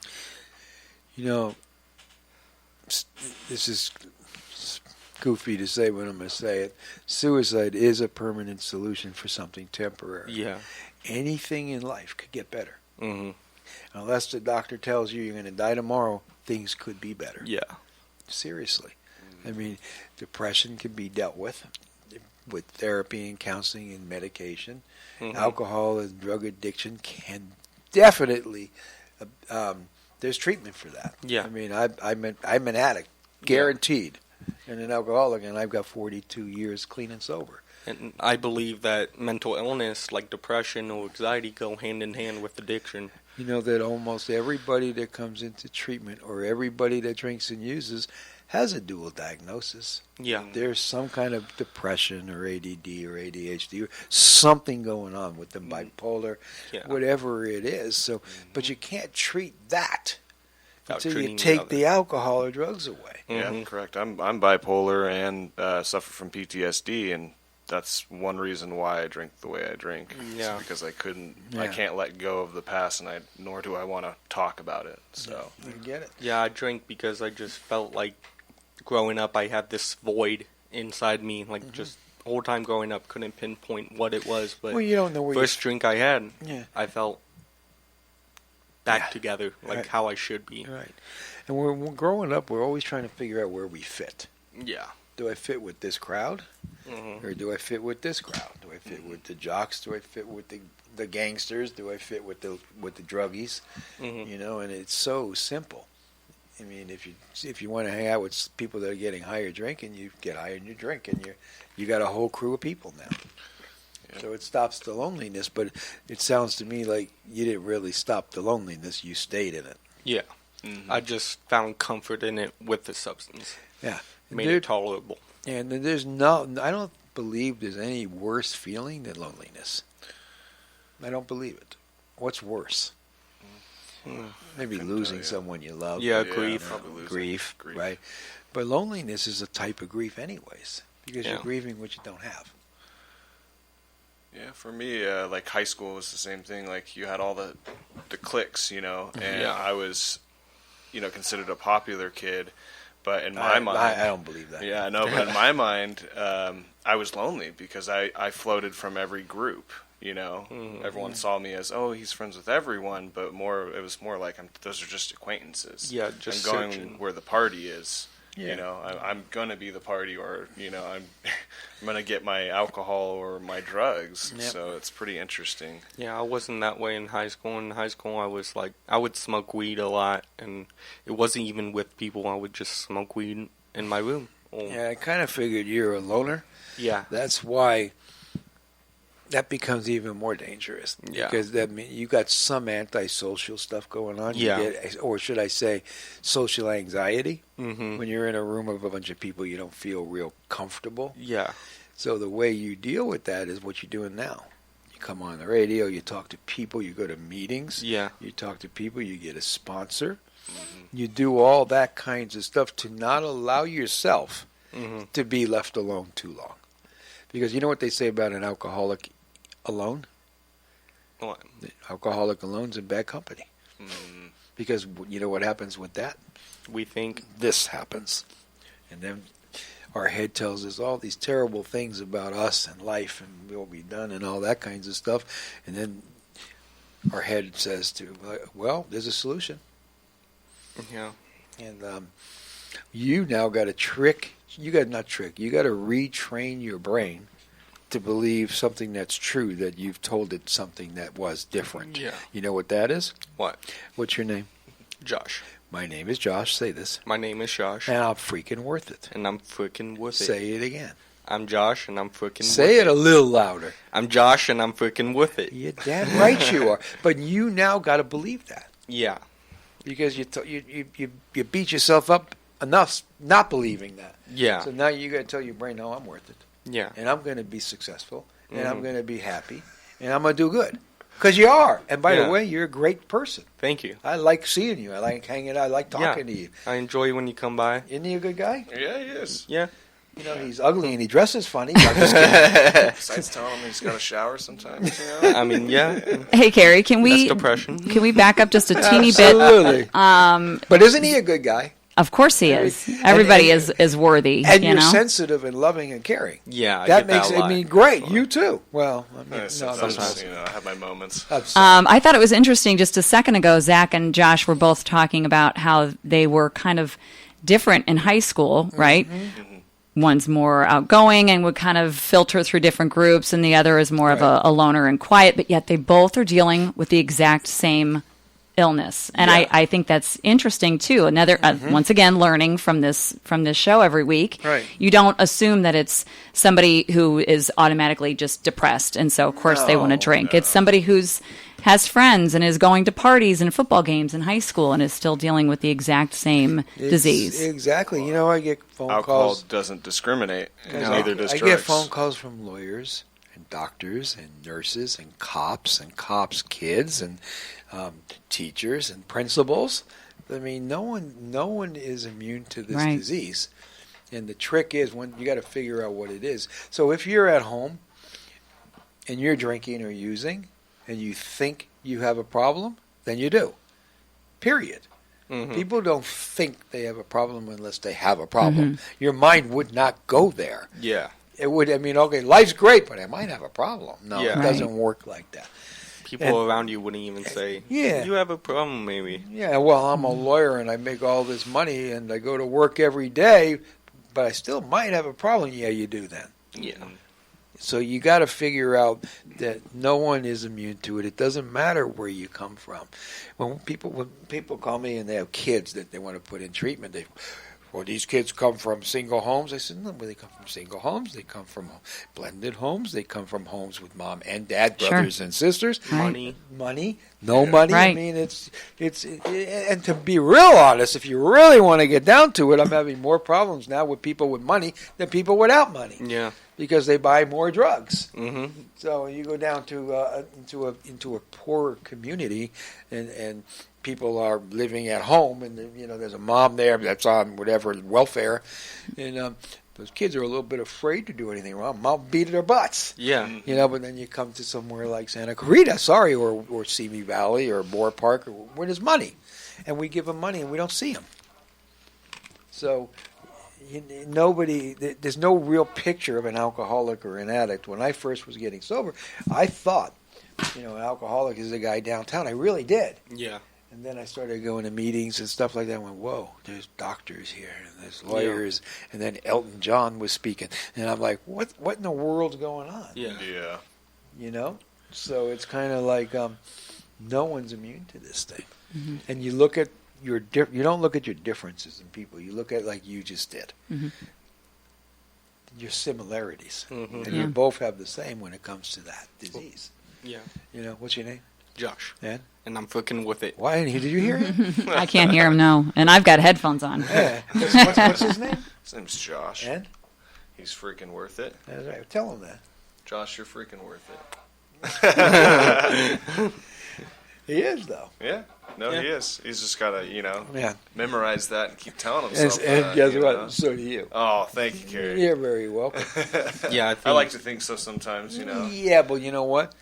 Speaker 1: You know, this is goofy to say, but I'm going to say it. Suicide is a permanent solution for something temporary.
Speaker 3: Yeah.
Speaker 1: Anything in life could get better.
Speaker 3: Mm-hmm.
Speaker 1: Unless the doctor tells you you're going to die tomorrow, things could be better.
Speaker 3: Yeah.
Speaker 1: Seriously. I mean, depression can be dealt with therapy and counseling and medication.
Speaker 3: Mm-hmm.
Speaker 1: Alcohol and drug addiction can definitely, there's treatment for that.
Speaker 3: Yeah.
Speaker 1: I mean, I'm an addict, guaranteed, and an alcoholic, and I've got 42 years clean and sober.
Speaker 3: And I believe that mental illness, like depression or anxiety, go hand in hand with addiction.
Speaker 1: You know that almost everybody that comes into treatment or everybody that drinks and uses has a dual diagnosis.
Speaker 3: Yeah.
Speaker 1: There's some kind of depression or ADD or ADHD or something going on with them, bipolar, whatever it is. So, but you can't treat that until you take the alcohol or drugs away.
Speaker 2: Yeah, correct. I'm bipolar and suffer from PTSD, and that's one reason why I drink the way I drink.
Speaker 3: Yeah.
Speaker 2: It's because I can't let go of the past, and nor do I want to talk about it. So
Speaker 1: I get it.
Speaker 3: Yeah, I drink because I just felt like growing up I had this void inside me, just whole time growing up, couldn't pinpoint what it was, but
Speaker 1: Well, you don't know where
Speaker 3: first drink I had,
Speaker 1: Yeah.
Speaker 3: I felt back
Speaker 1: Yeah.
Speaker 3: together, like
Speaker 1: Right.
Speaker 3: how I should be.
Speaker 1: Right. And we're growing up, we're always trying to figure out where we fit.
Speaker 3: Yeah.
Speaker 1: Do I fit with this crowd?
Speaker 3: Hmm.
Speaker 1: Or do I fit with this crowd? Do I fit with the jocks? Do I fit with the gangsters? Do I fit with the druggies?
Speaker 3: Hmm.
Speaker 1: You know, and it's so simple. I mean, if you want to hang out with people that are getting higher drinking, you get higher in your drink, and you got a whole crew of people now.
Speaker 2: Yeah.
Speaker 1: So it stops the loneliness, but it sounds to me like you didn't really stop the loneliness. You stayed in it.
Speaker 3: Yeah.
Speaker 2: Mhm.
Speaker 3: I just found comfort in it with the substance.
Speaker 1: Yeah.
Speaker 3: Made
Speaker 1: There-
Speaker 3: it tolerable.
Speaker 1: And there's I don't believe there's any worse feeling than loneliness. I don't believe it. What's worse? Maybe
Speaker 2: Couldn't
Speaker 1: losing
Speaker 2: tell you.
Speaker 1: someone you love.
Speaker 3: Yeah,
Speaker 2: Yeah,
Speaker 3: grief.
Speaker 2: probably losing.
Speaker 1: Grief,
Speaker 2: Grief.
Speaker 1: right? But loneliness is a type of grief anyways, because
Speaker 3: Yeah.
Speaker 1: you're grieving what you don't have.
Speaker 2: Yeah, for me, like high school was the same thing. Like you had all the cliques, you know, and
Speaker 3: Yeah.
Speaker 2: I was, you know, considered a popular kid, but in my
Speaker 1: I
Speaker 2: mind,
Speaker 1: don't believe that.
Speaker 2: yeah, I know, but in my mind, I was lonely because I floated from every group. You know, everyone saw me as, oh, he's friends with everyone, but it was more like those are just acquaintances.
Speaker 3: Yeah, just
Speaker 2: I'm going
Speaker 3: searching.
Speaker 2: where the party is.
Speaker 1: Yeah.
Speaker 2: You know, I'm gonna be the party, or you know, I'm gonna get my alcohol or my drugs.
Speaker 1: Yep.
Speaker 2: So it's pretty interesting.
Speaker 3: Yeah, I wasn't that way in high school. In high school, I was like, I would smoke weed a lot, and it wasn't even with people. I would just smoke weed in my room. Or,
Speaker 1: Yeah, I kind of figured you're a loner.
Speaker 3: yeah.
Speaker 1: That's why that becomes even more dangerous.
Speaker 3: Yeah.
Speaker 1: Because that mean you got some antisocial stuff going on. You
Speaker 3: Yeah.
Speaker 1: get, or should I say, social anxiety.
Speaker 3: Mm-hmm.
Speaker 1: When you're in a room of a bunch of people, you don't feel real comfortable.
Speaker 3: Yeah.
Speaker 1: So the way you deal with that is what you're doing now. You come on the radio, you talk to people, you go to meetings,
Speaker 3: Yeah.
Speaker 1: you talk to people, you get a sponsor. You do all that kinds of stuff to not allow yourself
Speaker 3: Mm-hmm.
Speaker 1: to be left alone too long. Because you know what they say about an alcoholic alone?
Speaker 3: What?
Speaker 1: The alcoholic alone's in bad company.
Speaker 2: Mm,
Speaker 1: Because you know what happens with that?
Speaker 3: We think.
Speaker 1: This happens. And then our head tells us all these terrible things about us and life and what we've done and all that kinds of stuff. And then our head says well, there's a solution.
Speaker 3: Yeah.
Speaker 1: And you now got to you got to retrain your brain to believe something that's true, that you've told it something that was different.
Speaker 3: Yeah.
Speaker 1: You know what that is?
Speaker 3: What?
Speaker 1: What's your name?
Speaker 3: Josh.
Speaker 1: My name is Josh. Say this.
Speaker 3: My name is Josh.
Speaker 1: And I'm freaking worth it.
Speaker 3: And I'm freaking with it.
Speaker 1: Say it again.
Speaker 3: I'm Josh, and I'm freaking
Speaker 1: Say
Speaker 3: with
Speaker 1: it a little louder.
Speaker 3: I'm Josh, and I'm freaking with it.
Speaker 1: You're damn right you are. But you now got to believe that.
Speaker 3: Yeah.
Speaker 1: Because you beat yourself up enough not believing that.
Speaker 3: Yeah.
Speaker 1: So now you got to tell your brain, no, I'm worth it.
Speaker 3: Yeah.
Speaker 1: And I'm going to be successful. And I'm
Speaker 3: Mhm.
Speaker 1: going to be happy. And I'm going to do good. Because you are. And by
Speaker 3: Yeah.
Speaker 1: the way, you're a great person.
Speaker 3: Thank you.
Speaker 1: I like seeing you. I like hanging out. I like talking to you.
Speaker 3: I enjoy when you come by.
Speaker 1: Isn't he a good guy?
Speaker 2: yeah, he is.
Speaker 3: Yeah.
Speaker 1: You know, he's ugly and he dresses funny. I'm just kidding.
Speaker 2: Besides telling him he's got to shower sometimes, you know.
Speaker 3: I mean, yeah.
Speaker 4: Hey, Cary, can we
Speaker 3: That's depression.
Speaker 4: can we back up just a teeny bit?
Speaker 1: Absolutely. But isn't he a good guy?
Speaker 4: Of course he is.
Speaker 1: And-
Speaker 4: Everybody
Speaker 1: and-
Speaker 4: is worthy.
Speaker 1: And
Speaker 4: you
Speaker 1: you're
Speaker 4: know.
Speaker 1: sensitive and loving and caring.
Speaker 3: Yeah. I
Speaker 1: That
Speaker 3: get
Speaker 1: makes
Speaker 3: that a
Speaker 1: it
Speaker 3: lot.
Speaker 1: mean great. You too. Well, I mean, no,
Speaker 2: Sometimes, you know, I have my moments.
Speaker 4: I thought it was interesting just a second ago, Zach and Josh were both talking about how they were kind of different in high school, right? One's more outgoing and would kind of filter through different groups, and the other is more of a loner and quiet, but yet they both are dealing with the exact same illness. And
Speaker 1: Yeah.
Speaker 4: I think that's interesting too. Another once again learning from this show every week.
Speaker 1: Right.
Speaker 4: You don't assume that it's somebody who is automatically just depressed and so of course they want to drink. It's somebody who's has friends and is going to parties and football games in high school and is still dealing with the exact same disease.
Speaker 1: Exactly. You know, I get phone
Speaker 2: Alcohol
Speaker 1: calls.
Speaker 2: doesn't discriminate. And
Speaker 1: I
Speaker 2: neither does
Speaker 1: I
Speaker 2: drugs.
Speaker 1: get phone calls from lawyers and doctors and nurses and cops' kids and teachers and principals. I mean, no one is immune to this
Speaker 4: Right.
Speaker 1: disease. And the trick is when you got to figure out what it is. So if you're at home and you're drinking or using and you think you have a problem, then you do. Period.
Speaker 3: Mhm.
Speaker 1: People don't think they have a problem unless they have a problem. Your mind would not go there.
Speaker 3: Yeah.
Speaker 1: it would. I mean, okay, life's great, but I might have a problem. No,
Speaker 3: Yeah.
Speaker 1: it doesn't work like that.
Speaker 3: People around you wouldn't even say,
Speaker 1: Yeah.
Speaker 3: you have a problem, maybe.
Speaker 1: Yeah, well, I'm a lawyer and I make all this money and I go to work every day, but I still might have a problem. Yeah, you do then.
Speaker 3: Yeah.
Speaker 1: So you got to figure out that no one is immune to it. It doesn't matter where you come from. When people call me and they have kids that they want to put in treatment, well, these kids come from single homes. I said, no, well, they come from single homes. They come from blended homes. They come from homes with mom and dad, brothers and sisters.
Speaker 3: Money.
Speaker 1: No money. I
Speaker 4: Right.
Speaker 1: mean, and to be real honest, if you really want to get down to it, I'm having more problems now with people with money than people without money.
Speaker 3: Yeah.
Speaker 1: Because they buy more drugs.
Speaker 3: Mm-hmm.
Speaker 1: So you go down to into a poorer community, and people are living at home, and there's a mom there that's on whatever welfare, and those kids are a little bit afraid to do anything wrong. Mom beat their butts.
Speaker 3: Yeah.
Speaker 1: But then you come to somewhere like Santa Clarita, or Simi Valley, or Moore Park, or where there's money, and we give them money and we don't see them. So. There's no real picture of an alcoholic or an addict. When I first was getting sober, I thought, an alcoholic is a guy downtown. I really did.
Speaker 3: Yeah.
Speaker 1: And then I started going to meetings and stuff like that. I went, whoa, there's doctors here, and there's lawyers, and then Elton John was speaking. And I'm like, what in the world's going on?
Speaker 3: Yeah.
Speaker 1: So it's kind of like no one's immune to this thing.
Speaker 4: Mm-hmm.
Speaker 1: And you look at you don't look at your differences in people. You look at, like you just did,
Speaker 4: Mm-hmm.
Speaker 1: your similarities,
Speaker 3: Mm-hmm.
Speaker 1: and you both have the same when it comes to that disease.
Speaker 3: Yeah.
Speaker 1: What's your name?
Speaker 3: Josh.
Speaker 1: And
Speaker 3: I'm fucking with it.
Speaker 1: why did you hear him?
Speaker 4: I can't hear him, no. And I've got headphones on.
Speaker 1: Yeah. What's his name?
Speaker 2: His name's Josh.
Speaker 1: And
Speaker 2: He's freaking worth it.
Speaker 1: that's right. Tell him that.
Speaker 2: Josh, you're freaking worth it.
Speaker 1: He is, though.
Speaker 2: Yeah. No,
Speaker 3: Yeah.
Speaker 2: he is. He's just got to,
Speaker 1: Yeah.
Speaker 2: memorize that and keep telling himself
Speaker 1: And guess
Speaker 2: you
Speaker 1: what?
Speaker 2: know.
Speaker 1: So do you.
Speaker 2: Oh, thank you, Cary.
Speaker 1: You're very welcome.
Speaker 3: Yeah,
Speaker 2: I like to think so sometimes,
Speaker 1: Yeah, but you know what?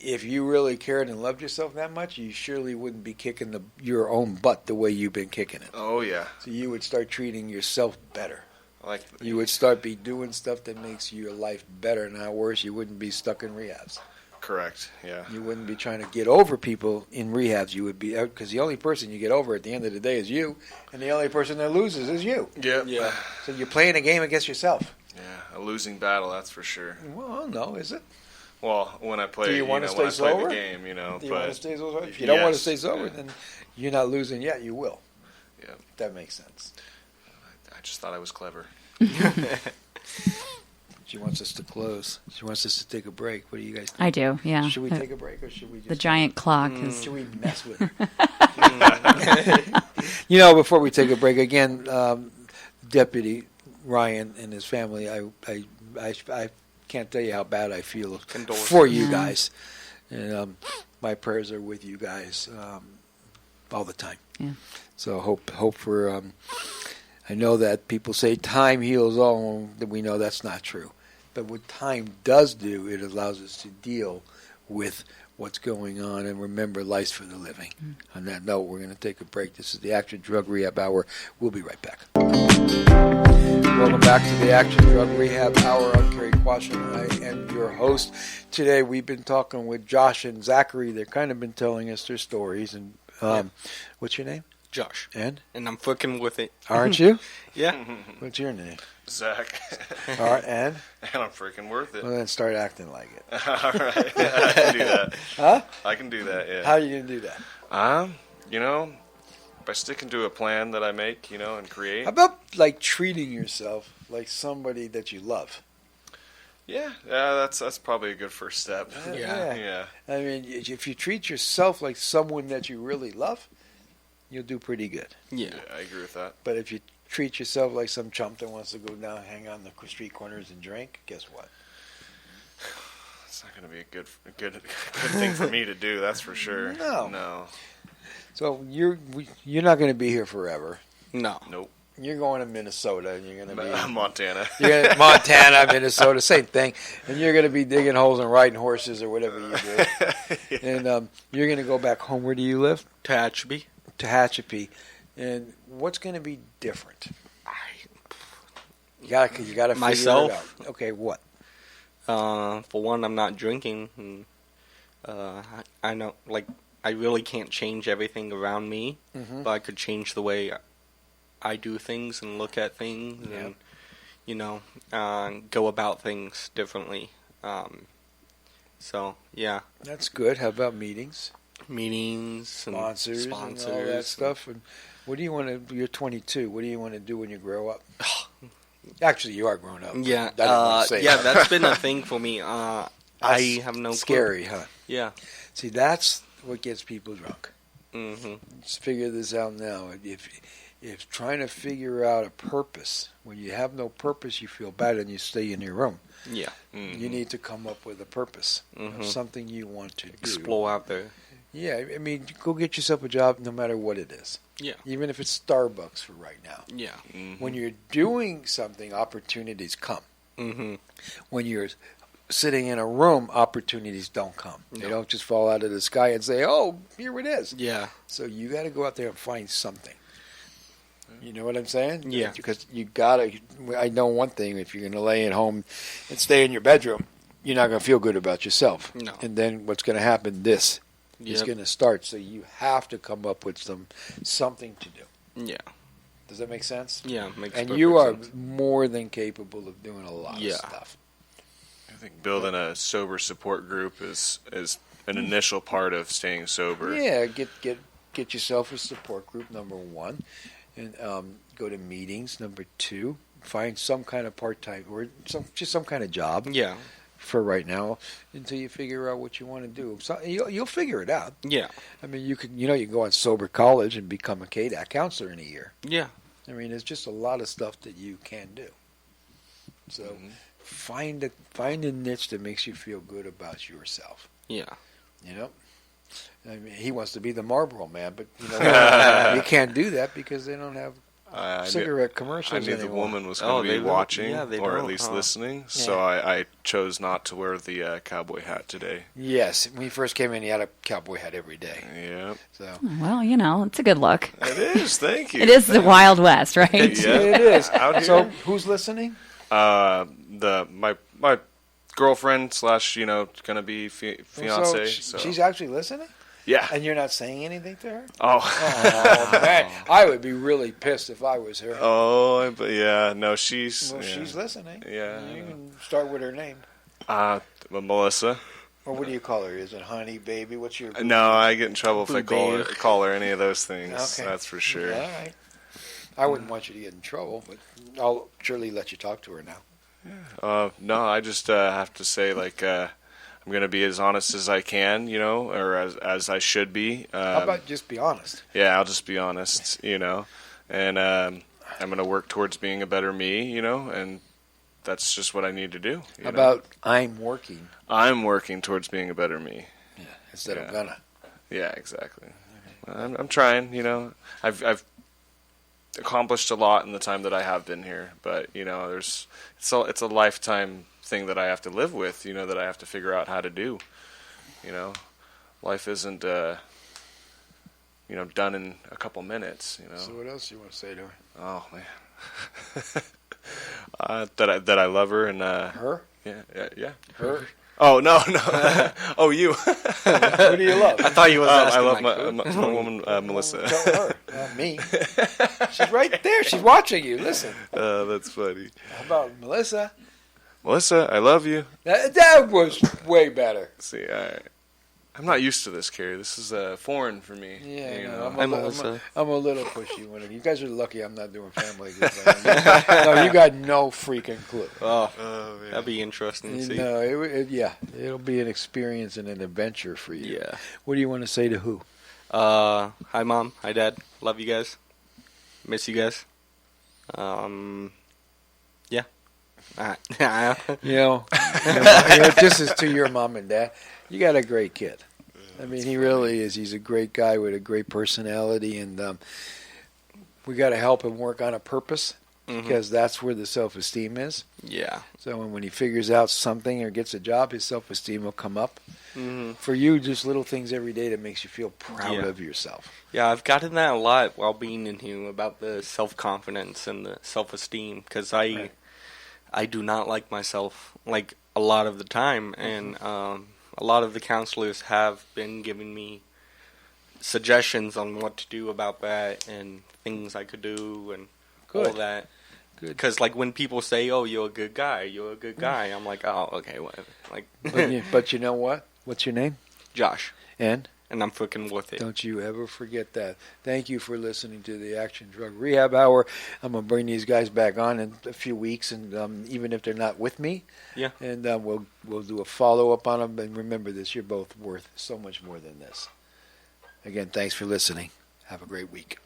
Speaker 1: If you really cared and loved yourself that much, you surely wouldn't be kicking your own butt the way you've been kicking it.
Speaker 2: Oh, yeah.
Speaker 1: So you would start treating yourself better.
Speaker 2: I like
Speaker 1: You would start be doing stuff that makes your life better, not worse. You wouldn't be stuck in rehabs.
Speaker 2: Correct, yeah.
Speaker 1: You wouldn't be trying to get over people in rehabs. You would be, because the only person you get over at the end of the day is you, and the only person that loses is you.
Speaker 2: Yeah.
Speaker 1: So you're playing a game against yourself.
Speaker 2: Yeah, a losing battle, that's for sure.
Speaker 1: Well, no, is it?
Speaker 2: Well, when I play,
Speaker 1: Do you want to
Speaker 2: when I
Speaker 1: stay
Speaker 2: play
Speaker 1: sober?
Speaker 2: the game,
Speaker 1: Do you want to
Speaker 2: but
Speaker 1: stay sober? If you don't want to
Speaker 2: Yes,
Speaker 1: stay sober,
Speaker 2: yeah.
Speaker 1: then you're not losing yet. You will.
Speaker 2: Yeah.
Speaker 1: If that makes sense.
Speaker 2: I just thought I was clever.
Speaker 1: She wants us to close. She wants us to take a break. What do you guys think?
Speaker 4: I do, yeah.
Speaker 1: Should we take a break, or should we just...
Speaker 4: The giant clock is...
Speaker 1: Should we mess with it? Before we take a break, again, Deputy Ryan and his family, I can't tell you how bad I feel for you guys. And my prayers are with you guys all the time.
Speaker 4: Yeah.
Speaker 1: So hope for... I know that people say time heals all, that we know that's not true. But what time does do, it allows us to deal with what's going on, and remember, life's for the living. On that note, we're going to take a break. This is the Action Drug Rehab Hour. We'll be right back. Welcome back to the Action Drug Rehab Hour. I'm Cary Quashen. I am your host. Today we've been talking with Josh and Zachary. They've kind of been telling us their stories. And what's your name?
Speaker 3: Josh.
Speaker 1: And
Speaker 3: I'm fucking with it.
Speaker 1: aren't you?
Speaker 3: Yeah.
Speaker 1: What's your name?
Speaker 2: Zach.
Speaker 1: All right, and
Speaker 2: I'm freaking worth it.
Speaker 1: well, then start acting like it.
Speaker 2: All right. I can do that.
Speaker 1: Huh?
Speaker 2: I can do that, yeah.
Speaker 1: How are you going to do that?
Speaker 2: By sticking to a plan that I make, and create.
Speaker 1: How about like treating yourself like somebody that you love?
Speaker 2: Yeah, that's probably a good first step.
Speaker 1: Yeah. I mean, if you treat yourself like someone that you really love, you'll do pretty good.
Speaker 3: Yeah.
Speaker 2: I agree with that.
Speaker 1: But if you treat yourself like some chump that wants to go down, hang on the street corners and drink, guess what?
Speaker 2: It's not going to be a good thing for me to do. That's for sure. No.
Speaker 1: So you're not going to be here forever.
Speaker 3: No.
Speaker 2: Nope.
Speaker 1: You're going to Minnesota, and you're going to be
Speaker 2: Montana.
Speaker 1: Montana, Minnesota, same thing. And you're going to be digging holes and riding horses or whatever you do.
Speaker 2: Yeah.
Speaker 1: And you're going to go back home. Where do you live?
Speaker 3: Tehachapi.
Speaker 1: Tehachapi. And what's going to be different? You gotta
Speaker 3: Myself?
Speaker 1: figure it out. Okay, what?
Speaker 3: For one, I'm not drinking. And, I know, like, I really can't change everything around me, but I could change the way I do things and look at things and, you know, go about things differently. So, yeah.
Speaker 1: That's good. How about meetings?
Speaker 3: Meetings,
Speaker 1: Sponsors
Speaker 3: and
Speaker 1: and all that stuff. And what do you want to? You're 22. What do you want to do when you grow up? Actually, you are grown up.
Speaker 3: Yeah,
Speaker 1: I didn't want to say
Speaker 3: yeah,
Speaker 1: that.
Speaker 3: that's been a thing for me. I have no clue.
Speaker 1: Scary, huh?
Speaker 3: Yeah.
Speaker 1: See, that's what gets people drunk.
Speaker 3: Mm-hmm.
Speaker 1: Let's figure this out now. If trying to figure out a purpose, when you have no purpose, you feel bad and you stay in your room.
Speaker 3: Yeah.
Speaker 1: You need to come up with a purpose, something you want to do.
Speaker 3: Explore out there.
Speaker 1: Yeah, I mean, go get yourself a job no matter what it is.
Speaker 3: Yeah.
Speaker 1: Even if it's Starbucks for right now.
Speaker 3: Yeah.
Speaker 1: When you're doing something, opportunities come. When you're sitting in a room, opportunities don't come. They don't just fall out of the sky and say, oh, here it is.
Speaker 3: Yeah.
Speaker 1: So you got to go out there and find something. You know what I'm saying?
Speaker 3: Yeah.
Speaker 1: Because you got to, I know one thing, if you're going to lay at home and stay in your bedroom, you're not going to feel good about yourself.
Speaker 3: No.
Speaker 1: And then what's going to happen, this is going to start. So you have to come up with something to do.
Speaker 3: Yeah.
Speaker 1: Does that make sense?
Speaker 3: Yeah. Makes
Speaker 1: And
Speaker 3: perfect
Speaker 1: you are
Speaker 3: sense.
Speaker 1: more than capable of doing a lot of stuff.
Speaker 2: I think building a sober support group is an initial part of staying sober.
Speaker 1: Yeah, get yourself a support group, number one, and go to meetings, number two. Find some kind of part-time or some kind of job.
Speaker 3: Yeah.
Speaker 1: For right now, until you figure out what you want to do. So you'll figure it out.
Speaker 3: Yeah.
Speaker 1: I mean, you can go on sober college and become a KHTS counselor in a year.
Speaker 3: Yeah.
Speaker 1: I mean, there's just a lot of stuff that you can do. So find a niche that makes you feel good about yourself.
Speaker 3: Yeah.
Speaker 1: You know, I mean, he wants to be the Marlboro man, but you can't do that because they don't have cigarette commercials
Speaker 2: I knew
Speaker 1: anymore.
Speaker 2: the woman was going to be watching, or at
Speaker 3: don't,
Speaker 2: least listening, so I chose not to wear the cowboy hat today.
Speaker 1: Yes, when he first came in, he had a cowboy hat every day.
Speaker 2: Yeah.
Speaker 1: So
Speaker 4: Well, it's a good look.
Speaker 2: It is, thank you.
Speaker 4: It is the Wild West, right?
Speaker 2: Yeah.
Speaker 1: it is.
Speaker 2: Out here.
Speaker 1: So who's listening?
Speaker 2: My girlfriend / gonna be fiance. So
Speaker 1: She's actually listening?
Speaker 2: yeah.
Speaker 1: And you're not saying anything to her?
Speaker 2: Oh.
Speaker 1: Oh, man. I would be really pissed if I was her.
Speaker 2: Oh, but yeah, no, she's.
Speaker 1: Well,
Speaker 2: yeah.
Speaker 1: she's listening.
Speaker 2: Yeah.
Speaker 1: You can start with her name.
Speaker 2: Melissa.
Speaker 1: Or what do you call her? Is it honey, baby? What's your...
Speaker 2: No, I get in trouble if I
Speaker 3: Blue
Speaker 2: call her any of those things.
Speaker 1: Okay.
Speaker 2: That's for sure.
Speaker 1: All right. I wouldn't want you to get in trouble, but I'll surely let you talk to her now.
Speaker 2: No, I just have to say, I'm going to be as honest as I can, or as I should be.
Speaker 1: How about just be honest?
Speaker 2: Yeah, I'll just be honest, and I'm going to work towards being a better me, and that's just what I need to do.
Speaker 1: How about I'm working?
Speaker 2: I'm working towards being a better me.
Speaker 1: Yeah, instead of gonna.
Speaker 2: Yeah, exactly. I'm trying, I've accomplished a lot in the time that I have been here, but it's a lifetime thing that I have to live with, that I have to figure out how to do. Life isn't done in a couple minutes.
Speaker 1: So what else do you want to say to her?
Speaker 2: Oh man, that I love her and
Speaker 1: Her?
Speaker 2: Yeah.
Speaker 1: Her?
Speaker 2: Oh no. Oh, you.
Speaker 1: Who do you love?
Speaker 3: I thought you was
Speaker 2: I
Speaker 3: asking
Speaker 2: love
Speaker 3: my
Speaker 2: my woman Melissa.
Speaker 1: Tell her, not me. She's right there. She's watching you. Listen.
Speaker 2: That's funny.
Speaker 1: How about Melissa?
Speaker 2: Melissa, I love you.
Speaker 1: That was way better.
Speaker 2: See, I'm not used to this, Cary. This is foreign for me.
Speaker 1: Yeah,
Speaker 2: you
Speaker 1: no,
Speaker 2: know?
Speaker 1: I'm a little pushy when you guys are lucky I'm not doing family. No, you got no freaking clue.
Speaker 3: Oh,
Speaker 2: man.
Speaker 3: that'd be interesting to see.
Speaker 1: No, it'll be an experience and an adventure for you.
Speaker 3: Yeah.
Speaker 1: What do you want to say to who?
Speaker 3: Hi, Mom. Hi, Dad. Love you guys. Miss you guys. Yeah.
Speaker 1: This is to your mom and dad. You got a great kid. I mean, he really is. He's a great guy with a great personality, and we got to help him work on a purpose because that's where the self-esteem is.
Speaker 3: Yeah.
Speaker 1: So when he figures out something or gets a job, his self-esteem will come up. For you, just little things every day that makes you feel proud of yourself.
Speaker 3: Yeah, I've gotten that a lot while being in here about the self-confidence and the self-esteem because I do not like myself, like, a lot of the time, and a lot of the counselors have been giving me suggestions on what to do about that and things I could do and all
Speaker 1: Good.
Speaker 3: that.
Speaker 1: Good.
Speaker 3: Because, like, when people say, "Oh, you're a good guy," I'm like, "Oh, okay, whatever." Like,
Speaker 1: But you know what? What's your name?
Speaker 3: Josh,
Speaker 1: And
Speaker 3: and I'm freaking worth it.
Speaker 1: don't you ever forget that. Thank you for listening to the Action Drug Rehab Hour. I'm going to bring these guys back on in a few weeks, and even if they're not with me,
Speaker 3: Yeah.
Speaker 1: and we'll do a follow-up on them. And remember this, you're both worth so much more than this. Again, thanks for listening. Have a great week.